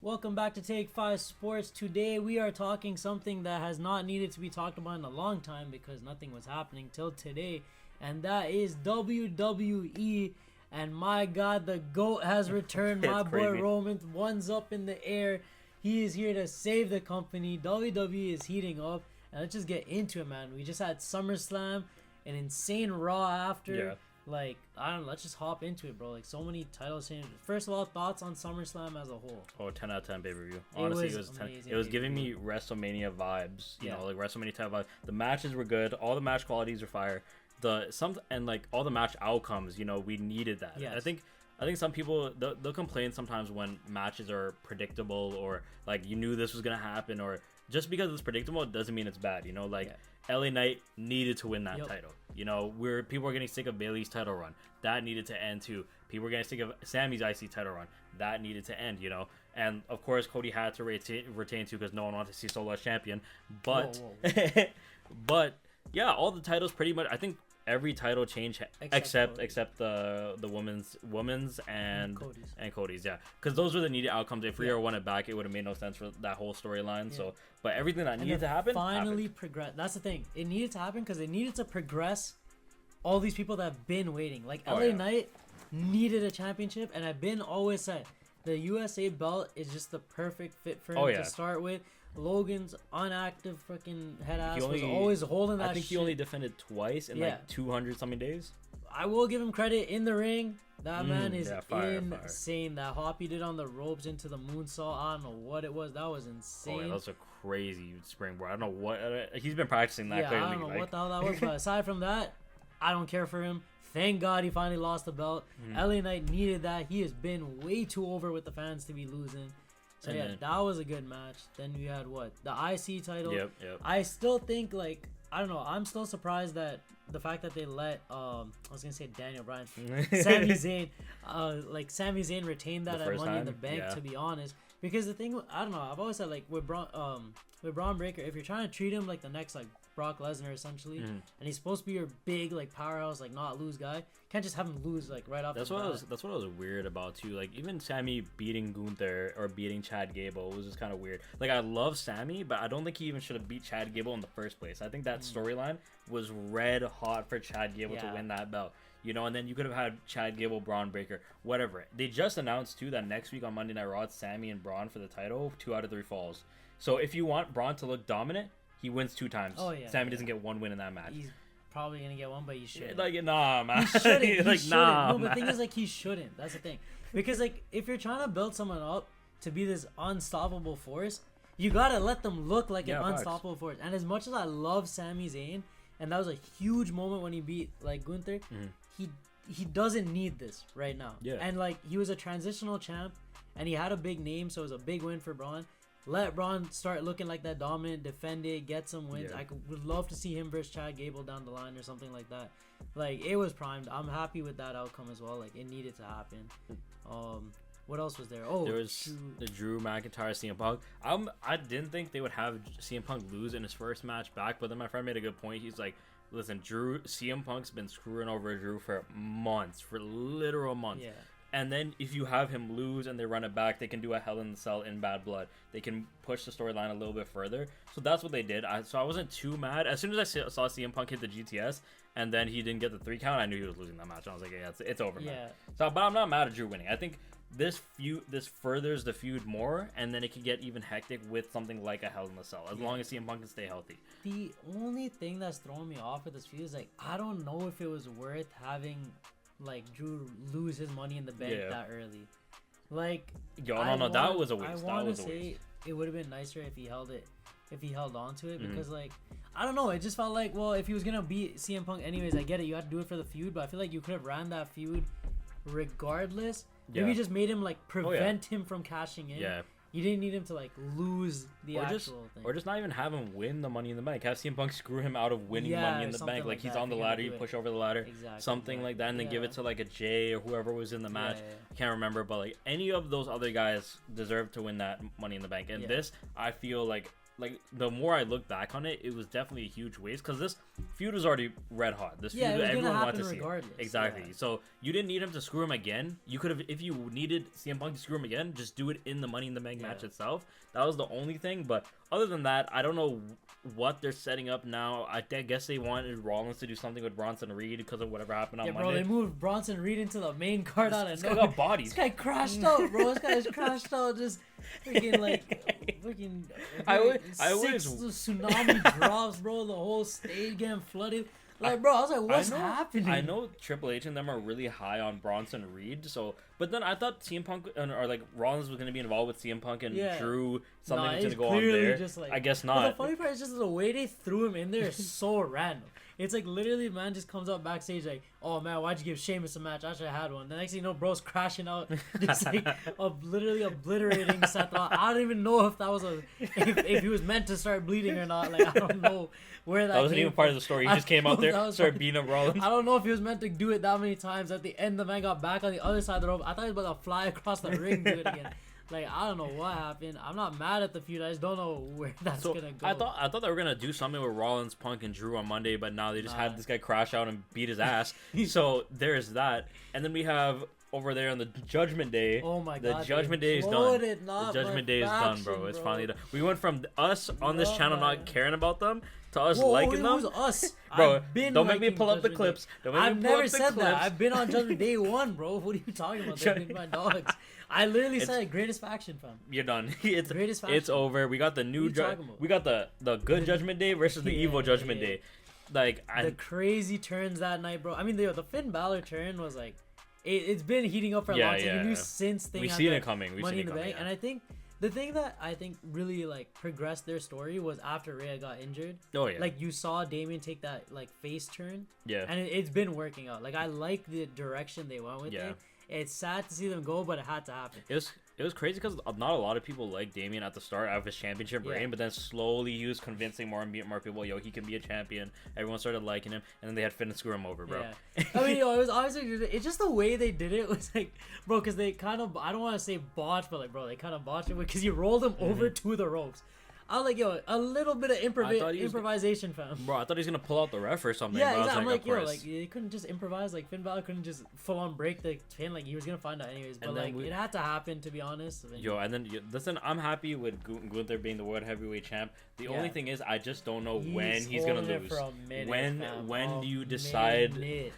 Welcome back to TakeFive Sports. Today we are talking something that has not needed to be talked about in a long time because nothing was happening till today, and that is WWE. And my God, the GOAT has returned. My boy Roman, one's up in the air. He is here to save the company. WWE is heating up, and let's just get into it, man. We just had SummerSlam, an insane Raw after. Yeah. Like, I don't know, let's just hop into it, bro. Like, so many title changes. First of all, thoughts on SummerSlam as a whole? Oh, 10 out of 10 pay-per-view. Honestly, it was 10. It was giving me WrestleMania vibes. You know, like WrestleMania type vibes. The matches were good. All the match qualities are fire. All the match outcomes, you know, we needed that. Yes. I think some people they'll complain sometimes when matches are predictable or like you knew this was gonna happen, or just because it's predictable it doesn't mean it's bad. You know, like LA Knight needed to win that title. You know, people are getting sick of Bayley's title run. That needed to end too. People were getting sick of Sammy's IC title run. That needed to end. You know, and of course Cody had to retain too because no one wanted to see Solo as champion. But but yeah, all the titles pretty much. I think every title change except the women's and Cody's, yeah, because those were the needed outcomes. If Rhea won it back, it would have made no sense for that whole storyline. So, but everything that needed to happen finally progressed. That's the thing. It needed to happen because they needed to progress all these people that have been waiting. Like LA Knight needed a championship, and I've been always said the USA belt is just the perfect fit for him to start with. Logan's unactive freaking head ass was always holding that. I think he only defended twice in like 200 something days. I will give him credit in the ring. That man is insane. That hop he did on the ropes into the moonsault. I don't know what it was. That was insane. Oh yeah, that was a crazy springboard. I don't know what he's been practicing that. Yeah, I don't know what the hell that was. But aside from that, I don't care for him. Thank God he finally lost the belt. LA Knight needed that. He has been way too over with the fans to be losing. So that was a good match. Then we had the IC title. Yep. I still think I don't know. I'm still surprised that the fact that they let I was gonna say Daniel Bryan, Sami Zayn, Sami Zayn retained that at Money in the Bank. To be honest, because the thing I don't know. I've always said with Braun Breaker, if you're trying to treat him like the next Brock Lesnar essentially, and he's supposed to be your big powerhouse not lose guy, can't just have him lose right off. That's what I was weird about too. Like even Sammy beating Gunther or beating Chad Gable was just kind of weird. Like I love Sammy, but I don't think he even should have beat Chad Gable in the first place. I think that storyline was red hot for Chad Gable to win that belt. You know, and then you could have had Chad Gable, Braun Breaker, whatever. They just announced too that next week on Monday Night Raw, it's Sammy and Braun for the title. 2 out of 3 falls. So if you want Braun to look dominant, he wins 2 times. Oh yeah. Sammy doesn't get 1 win in that match. He's probably gonna get one, but he shouldn't. Nah, man. He shouldn't. He shouldn't. No, but the thing is, he shouldn't. That's the thing. Because if you're trying to build someone up to be this unstoppable force, you gotta let them look like an unstoppable force. And as much as I love Sami Zayn, and that was a huge moment when he beat Gunther, he doesn't need this right now. Yeah. And he was a transitional champ, and he had a big name, so it was a big win for Braun. Let Braun start looking like that dominant, defend it, get some wins. I would love to see him versus Chad Gable down the line or something like that. It was primed. I'm happy with that outcome as well. It needed to happen. What else was there? Oh, there was the Drew McIntyre CM Punk. I didn't think they would have CM Punk lose in his first match back, but then my friend made a good point. He's like, listen, CM Punk's been screwing over Drew for months, for literal months. Yeah. And then if you have him lose and they run it back, they can do a Hell in the Cell in Bad Blood. They can push the storyline a little bit further. So that's what they did. So I wasn't too mad. As soon as I saw CM Punk hit the GTS and then he didn't get the 3 count, I knew he was losing that match. I was like, yeah, it's over, man. So, but I'm not mad at Drew winning. I think this furthers the feud more, and then it could get even hectic with something like a Hell in the Cell, as long as CM Punk can stay healthy. The only thing that's throwing me off with this feud is I don't know if it was worth having Drew lose his Money in the Bank that early. That was a waste. I want to say it would have been nicer if he held on to it, because I don't know, it just felt if he was gonna beat CM Punk anyways, I get it, you had to do it for the feud, but I feel like you could have ran that feud regardless. Maybe just made him prevent him from cashing in. Yeah. You didn't need him to lose the actual thing. Or just not even have him win the Money in the Bank. Have CM Punk screw him out of winning Money in the Bank. He's on the ladder, you push over the ladder. Exactly. Something like that, and then give it to a Jay or whoever was in the match. I can't remember, but any of those other guys deserve to win that Money in the Bank. And this, I feel like the more I look back on it, it was definitely a huge waste because this feud was already red hot. This feud everyone wanted to see it. Exactly. Yeah. So you didn't need him to screw him again. You could have, if you needed CM Punk to screw him again, just do it in the Money in the Bank match itself. That was the only thing. But other than that, I don't know what they're setting up now. I guess they wanted Rollins to do something with Bronson Reed because of whatever happened on Monday. Bro, they moved Bronson Reed into the main card out of nowhere. This guy got bodied. This guy crashed out, bro. This guy's crashed out. Just freaking I wish tsunami drops, bro. The whole stage getting flooded. Like, bro, I was like, what's happening? I know Triple H and them are really high on Bronson Reed, but then I thought CM Punk or like Rollins was gonna be involved with CM Punk and Drew. Something was gonna go on there. Just like, I guess not. But the funny part is just the way they threw him in there is so random. It's like literally, man, just comes up backstage like, "Oh man, why'd you give Sheamus a match? I should have had one." The next thing you know, bro's crashing out, just like literally obliterating Seth Rollins. I don't even know if that was if he was meant to start bleeding or not. Like, I don't know where that wasn't even part of the story. He just came out there, started beating up Rollins. I don't know if he was meant to do it that many times. At the end, the man got back on the other side of the rope. I thought he was about to fly across the ring, do it again. Like, I don't know what happened. I'm not mad at the feud. I just don't know where that's gonna go. I thought they were gonna do something with Rollins, Punk, and Drew on Monday, but now they just had this guy crash out and beat his ass. So there's that. And then we have over there on the Judgment Day. Oh my God! The Judgment Day is done. The Judgment Day is done, bro. It's finally done. We went from us on this channel not caring about them to us liking them. Who's us? Bro, don't make me pull up the clips. I've never said that. I've been on Judgment Day 1, bro. What are you talking about? They've been my dogs. I literally said greatest faction, fam. You're done. It's greatest faction. It's over. We got the new we got the good Judgment Day versus the evil Judgment Day. Like the crazy turns that night, bro. I mean, the Finn Balor turn was like it's been heating up for a long time. You knew since thing. We've seen it coming. Money in the Bank, and I think the thing that I think really like progressed their story was after Rhea got injured. Oh yeah. Like you saw Damian take that like face turn. Yeah. And it's been working out. Like I like the direction they went with it. It's sad to see them go, but it had to happen. It was crazy because not a lot of people liked Damian at the start of his championship reign, but then slowly he was convincing more and more people, yo, he can be a champion. Everyone started liking him, and then they had Finn screw him over, bro. Yeah. I mean, yo, it was honestly, it's just the way they did it was like, bro, because they kind of, I don't want to say botched, but like, bro, they kind of botched it because you rolled him over to the ropes. I was like, yo, a little bit of improvisation, fam. Bro, I thought he was going to pull out the ref or something. Yeah, exactly. I'm like, yo, like, they couldn't just improvise. Like, Finn Balor couldn't just full-on break the pin. Like, he was going to find out anyways. But, like, it had to happen, to be honest. Listen, I'm happy with Gunther being the World Heavyweight Champ. The only thing is, I just don't know when he's going to lose. When do you decide?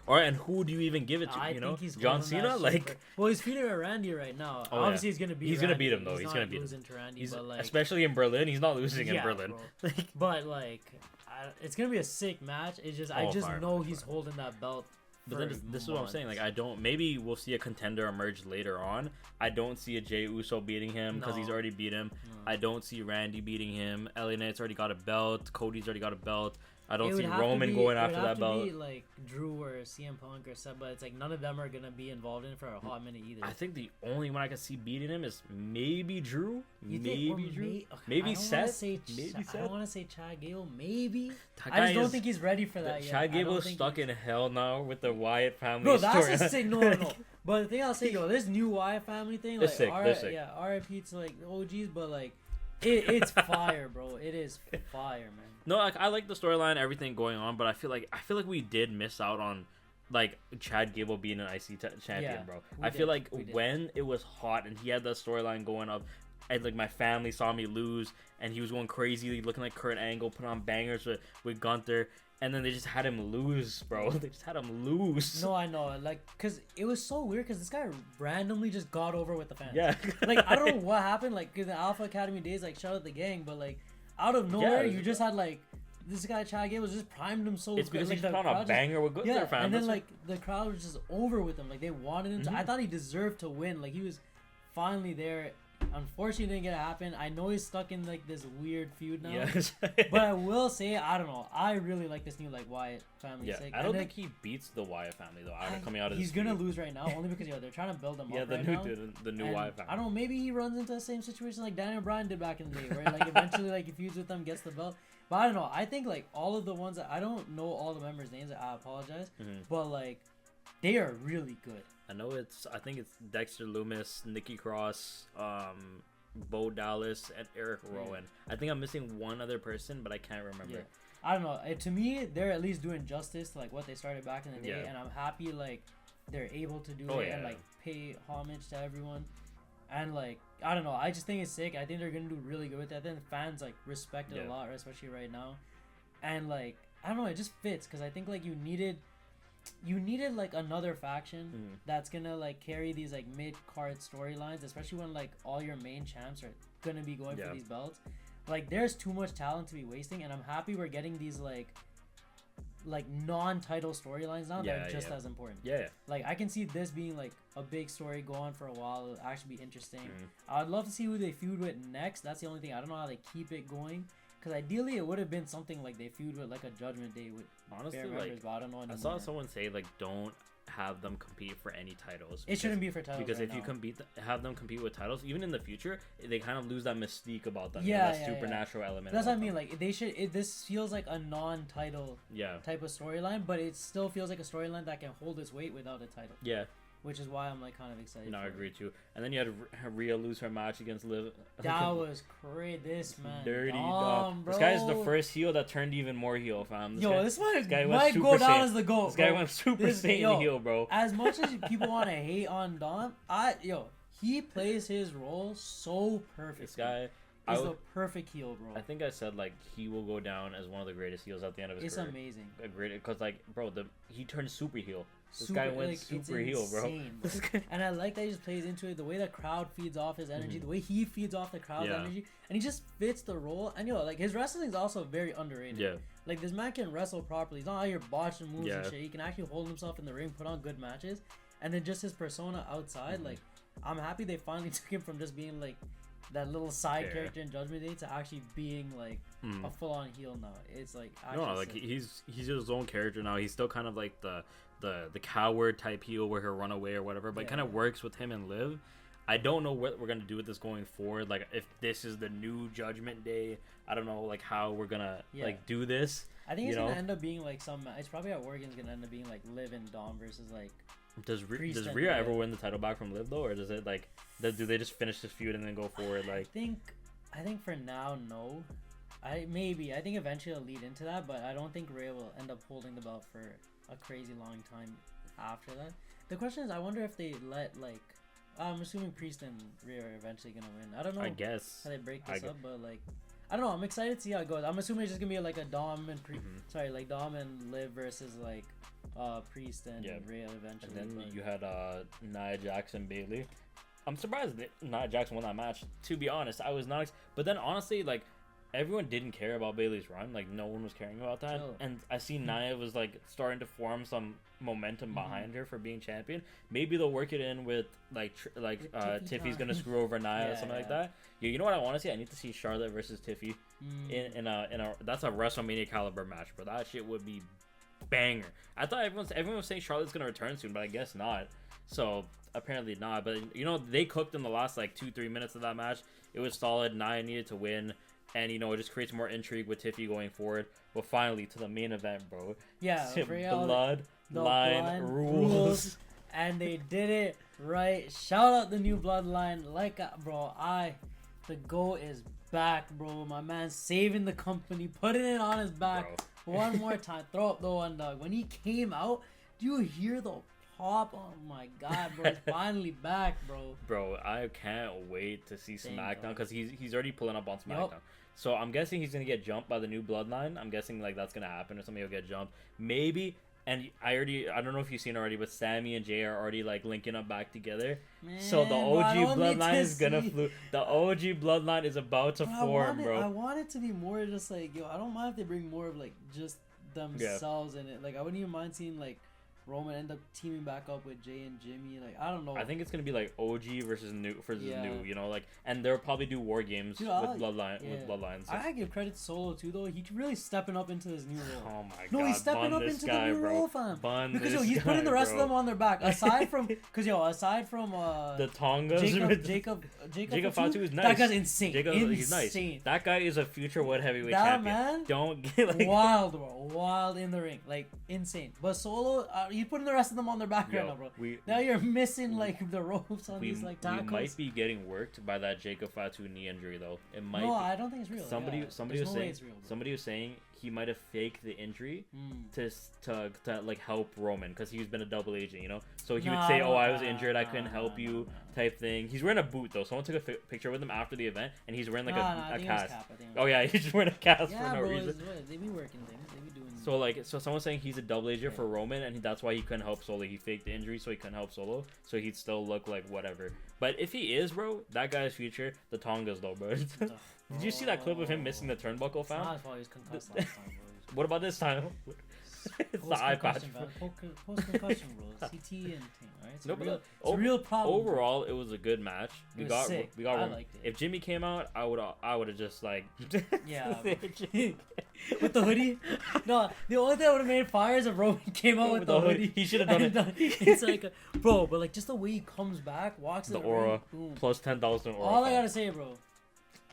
And who do you even give it to, you know? John Cena? Like... Well, he's feuding with Randy right now. Obviously, he's going to beat He's going to beat him, though. He's going to beat him. Especially in Berlin. He's not losing in Berlin. But like, it's gonna be a sick match. It's just I know he's holding that belt. But then this is what I'm saying. Like, I don't. Maybe we'll see a contender emerge later on. I don't see a Jey Uso beating him because he's already beat him. I don't see Randy beating him. LA Knight's already got a belt. Cody's already got a belt. I don't see Roman going after that belt. It would have to be like Drew or CM Punk or something, but it's like none of them are gonna be involved in it for a hot minute either. I think the only one I can see beating him is maybe Drew. Maybe Seth. I don't want to say Chad Gable. Maybe. I just don't think he's ready for that yet. Chad Gable's stuck in hell now with the Wyatt family. Bro, that's a sick. No. But the thing I'll say, yo, this new Wyatt family thing, like, sick. Yeah, RIP to like OGs, but like. It's fire, bro. It is fire, man. No, like I like the storyline, everything going on, but I feel like we did miss out on like Chad Gable being an IC champion, bro. I feel like when it was hot and he had that storyline going up, and like my family saw me lose, and he was going crazy, looking like Kurt Angle, put on bangers with Gunther. And then they just had him lose, bro. They just had him lose. No, I know. Like, because it was so weird because this guy randomly just got over with the fans. Yeah. Like, I don't know what happened. Like, in the Alpha Academy days, like, shout out the gang. But, like, out of nowhere, you just had, like, this guy, Chad Gable, just primed him so It's because like, he put on a banger with Gunther fans. And then, like, the crowd was just over with him. Like, they wanted him to. I thought he deserved to win. Like, he was finally there. Unfortunately, it didn't get to happen. I know he's stuck in like this weird feud now. Yes. But I will say, I don't know. I really like this new like Wyatt family. Yeah, I don't think he beats the Wyatt family though. Coming out of he's gonna lose right now only because they're trying to build him up. The new Wyatt family. I don't know. Maybe he runs into the same situation like Daniel Bryan did back in the day, where like eventually like he feuds with them, gets the belt. But I don't know. I think like all of the ones that I don't know all the members' names. I apologize, but like they are really good. I think it's Dexter Lumis, Nikki Cross, Bo Dallas, and Eric Rowan. I think I'm missing one other person, but I can't remember. Yeah. I don't know. To me, they're at least doing justice to like what they started back in the day, and I'm happy like they're able to do it and like pay homage to everyone. And like I don't know, I just think it's sick. I think they're gonna do really good with that. Then fans like respect it a lot, especially right now. And like I don't know, it just fits because I think like you needed like another faction that's gonna like carry these like mid-card storylines, especially when like all your main champs are gonna be going for these belts. Like there's too much talent to be wasting, and I'm happy we're getting these like non-title storylines now that are just as important. Like I can see this being like a big story, go on for a while. It'll actually be interesting. I'd love to see who they feud with next. That's the only thing. I don't know how they keep it going. Because ideally, it would have been something like they feud with like a Judgment Day with honestly, members, like, but I don't know anymore. I saw someone say like don't have them compete for any titles. It shouldn't be for titles because right if you now. have them compete with titles, even in the future, they kind of lose that mystique about them. Yeah, that supernatural element. That's what I mean. Like they should. This feels like a non-title type of storyline, but it still feels like a storyline that can hold its weight without a title. Yeah. Which is why I'm like kind of excited. No, I agree too. And then you had Rhea lose her match against Liv. That was crazy. This man, dirty dog. This guy is the first heel that turned even more heel, fam. This guy might go down as the GOAT. This guy went super Saiyan heel, bro. As much as people want to hate on Dom, he plays his role so perfect. This guy is the perfect heel, bro. I think I said like he will go down as one of the greatest heels at the end of his career. It's amazing. Because like, bro, he turned super heel. This guy went like, super heel, bro. And I like that he just plays into it. The way the crowd feeds off his energy, the way he feeds off the crowd's energy, and he just fits the role. And like his wrestling is also very underrated. Yeah. Like this man can wrestle properly. He's not out here botching moves and shit. He can actually hold himself in the ring, put on good matches, and then just his persona outside. Like I'm happy they finally took him from just being like that little side character in Judgment Day to actually being like a full-on heel now. It's like like he's his own character now. He's still kind of like the coward type heel where he'll run away or whatever, but it kind of works with him and Liv. I don't know what we're gonna do with this going forward. Like if this is the new Judgment Day, I don't know like how we're gonna like do this. I think it's gonna end up being like it's probably at Oregon's gonna end up being like Liv and Dom versus like. Does Rhea ever win the title back from Liv though, or does it like do they just finish this feud and then go forward? Like I think for now no. I think eventually it'll lead into that, but I don't think Rhea will end up holding the belt for a crazy long time after that. The question is, I wonder if they let like I'm assuming Priest and Rhea are eventually gonna win. I don't know. I guess how they break this up, but like I don't know. I'm excited to see how it goes. I'm assuming it's just gonna be like a Dom and like Dom and Liv versus like Priest and Rhea eventually. And then you had Nia Jax and Bayley. I'm surprised that Nia Jax won that match. To be honest, I was not. But then honestly, like everyone didn't care about Bayley's run. Like no one was caring about that. And I see Nia was like starting to form some momentum behind her for being champion. Maybe they'll work it in with Tiffy's gonna screw over Nia or something like that. You know what I want to see? I need to see Charlotte versus Tiffy in a that's a WrestleMania caliber match, bro. That shit would be banger. I thought everyone was saying Charlotte's gonna return soon, but I guess not. So apparently not. But they cooked in the last like 2-3 minutes of that match. It was solid. Nia needed to win. And it just creates more intrigue with Tiffy going forward. But finally, to the main event, bro. Yeah, Bloodline rules. And they did it right. Shout out the new Bloodline. The GOAT is back, bro. My man saving the company, putting it on his back. Bro. One more time. Throw up the one, dog. When he came out, do you hear the pop? Oh my god, bro. He's finally back, bro. Bro, I can't wait to see SmackDown because he's already pulling up on SmackDown. Yep. So I'm guessing he's gonna get jumped by the new Bloodline. I'm guessing like that's gonna happen or something. He'll get jumped, maybe. And I don't know if you've seen already, but Sammy and Jay are already like linking up back together. Man, so the OG Bloodline is gonna flew. The OG Bloodline is about to form, bro. I want it to be more just like I don't mind if they bring more of like just themselves in it. Like I wouldn't even mind seeing like Roman end up teaming back up with Jay and Jimmy. Like I don't know. I think it's gonna be like OG versus new, like, and they'll probably do war games with Bloodline. With Bloodlines. So. I give credit to Solo too, though. He's really stepping up into his new role. Oh my god! He's stepping up into the new role, fam. Because he's putting the rest of them on their back. Aside from, the Tongas, Jacob Fatu is nice. That guy's insane. He's nice. That guy is a future world heavyweight champion. Man, don't get wild, bro. Wild in the ring, like insane. But Solo, you putting the rest of them on their back right now, bro. Now you're missing like the ropes on these like tackles. We might be getting worked by that Jacob Fatu knee injury though. It might. No, I don't think it's real. Somebody was saying he might have faked the injury to like help Roman because he's been a double agent, you know. So he would say, "Oh, I was injured, I couldn't help you," type thing. He's wearing a boot though. Someone took a picture with him after the event, and he's wearing like a cast. Oh yeah, he's just wearing a cast for no reason. They be working things. They be doing. So someone's saying he's a double agent for Roman, and that's why he couldn't help Solo. He faked the injury, so he couldn't help Solo. So he'd still look like whatever. But if he is, bro, that guy's future, the Tongas though, bro. Did you see that clip of him missing the turnbuckle, fam? Nah, he was concussed last time, bro. What about this time? It's the eye patch. Post-concussion, bro. CT and thing, right? It's a real problem. Overall, it was a good match. We got sick. we got. I liked it. If Jimmy came out, I would have just like. Yeah. With the hoodie. No, the only thing I would have made fire is if Roman came out with the hoodie. He should have done it. It's like, bro, but like just the way he comes back, walks the in aura, ring, plus 10,000 aura. All I gotta say, bro.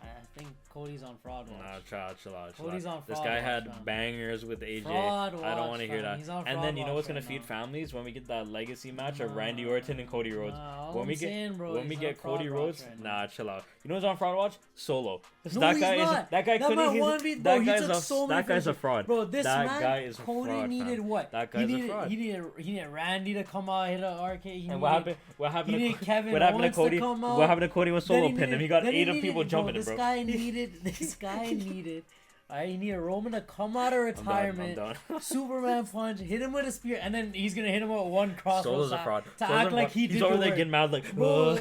I think Cody's on fraud watch. Nah, chill out. Cody's on fraud This guy watch, had man. Bangers with AJ. Fraud I don't want to hear that. He's on and then you know what's right gonna feed now. families when we get that legacy match of Randy Orton and Cody Rhodes. When we get Cody Rhodes, right nah, chill out. You know who's on fraud watch? Solo. No, that he's guy not. is that guy that couldn't. That guy's a fraud. Bro, this that man, guy is a Cody fraud, needed fam. what? That guy's a fraud. He needed Randy to come out, hit an arcade. And what happened? What happened to Kevin what happened to Owens Cody? to come out. What happened to Cody when Solo pinned him? He got 8 of people jumping him, bro. This guy needed. Alright, he needed Roman to come out of retirement, I'm done. Superman punch, hit him with a spear, and then he's gonna hit him with one crossroads. Solo's a fraud. To act like he did He's over the there work. getting mad like, bro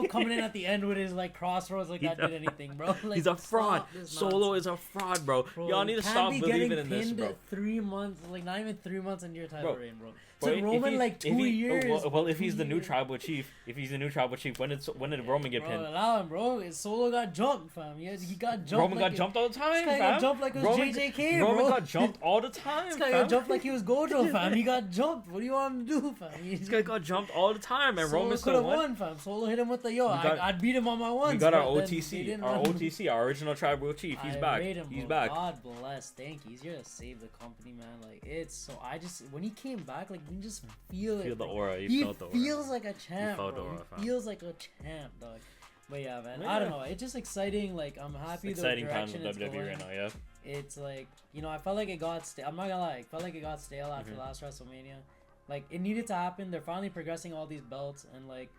coming in at the end with his like crossroads like that did anything, bro. Like, he's a fraud. Solo is a fraud, bro. Y'all need to stop believing in this, bro. 3 months, like not even 3 months into your title reign, bro. Bro, took Roman like 2 years. Well, if he's the new tribal chief, when did Roman get pinned? Allow him, bro. Solo got jumped, fam. He got jumped. Roman got jumped all the time, fam. Got jumped like it was JJK, bro. Roman got jumped all the time, This guy got jumped like he was Gojo, fam. He got jumped. What do you want him to do, fam? This guy got jumped all the time, and Roman still won, fam. Solo hit him with the I'd beat him on my ones. We got our OTC, our original tribal chief. He's back. He's back. God bless. Thank you. He's here to save the company, man. Like it's so. When he came back, like we just feel it. Feel the aura. He feels like a champ, bro. He feels like a champ, dog. But yeah, man. I don't know. It's just exciting. Like I'm happy. It's exciting times with WWE right now. Yeah. It's like I felt like it got stale. I'm not gonna lie. I felt like it got stale after last WrestleMania. Like it needed to happen. They're finally progressing all these belts, and like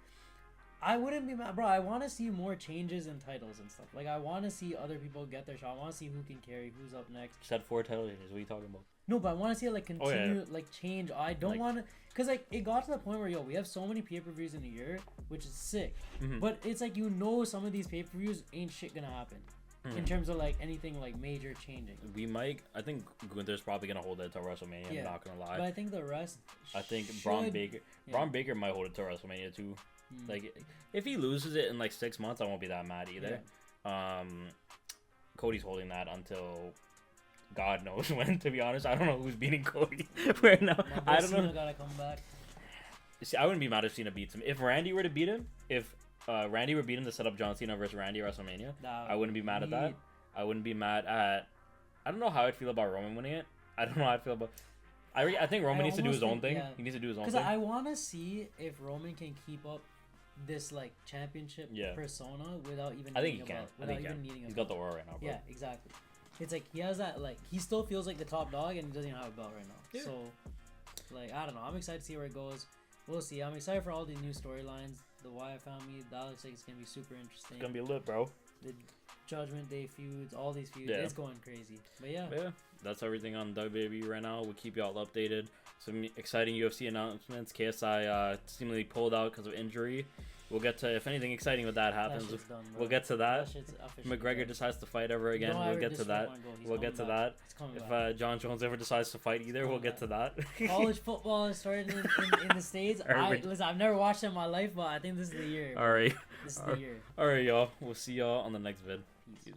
I wouldn't be mad, bro. I want to see more changes in titles and stuff. Like I want to see other people get their shot. I want to see who can carry, who's up next. Said 4 titles. What are you talking about? No, but I want to see it like continue, like change. I don't want to, cause like it got to the point where we have so many pay-per-views in a year, which is sick. But it's like some of these pay-per-views ain't shit gonna happen. In terms of like anything like major changing. I think Gunther's probably gonna hold it till WrestleMania. I'm not gonna lie. But I think the rest. Braun Baker might hold it till WrestleMania too. Like if he loses it in like 6 months, I won't be that mad either. Cody's holding that until God knows when. To be honest, I don't know who's beating Cody right now. I don't know. Gotta come back. See, I wouldn't be mad if Cena beats him. If Randy were to beat him, Randy would beat him to set up John Cena versus Randy at WrestleMania, I wouldn't be mad at that. I wouldn't be mad at. I don't know how I'd feel about Roman winning it. I don't know how I'd feel about. I think Roman needs to do his own thing. He needs to do his own thing. Because I want to see if Roman can keep up this like championship persona without even. I think he can. He's got the aura right now, bro. Yeah, exactly. It's like he has that like he still feels like the top dog and he doesn't even have a belt right now. Yeah. So, like I don't know. I'm excited to see where it goes. We'll see. I'm excited for all these new storylines. The Wyatt family, that looks like it's gonna be super interesting. It's gonna be lit, bro. The Judgment Day feuds, all these feuds, it's going crazy. But yeah, that's everything on WWE right now. We'll keep y'all updated. Some exciting UFC announcements. KSI seemingly pulled out because of injury. We'll get to if anything exciting with that happens. We'll get to that. McGregor decides to fight ever again. We'll get to that. We'll get to that. If John Jones ever decides to fight either, we'll get to that. College football has started in the States. Listen, I've never watched it in my life, but I think this is the year. All right. This is the year. All right, y'all. We'll see y'all on the next vid. Peace.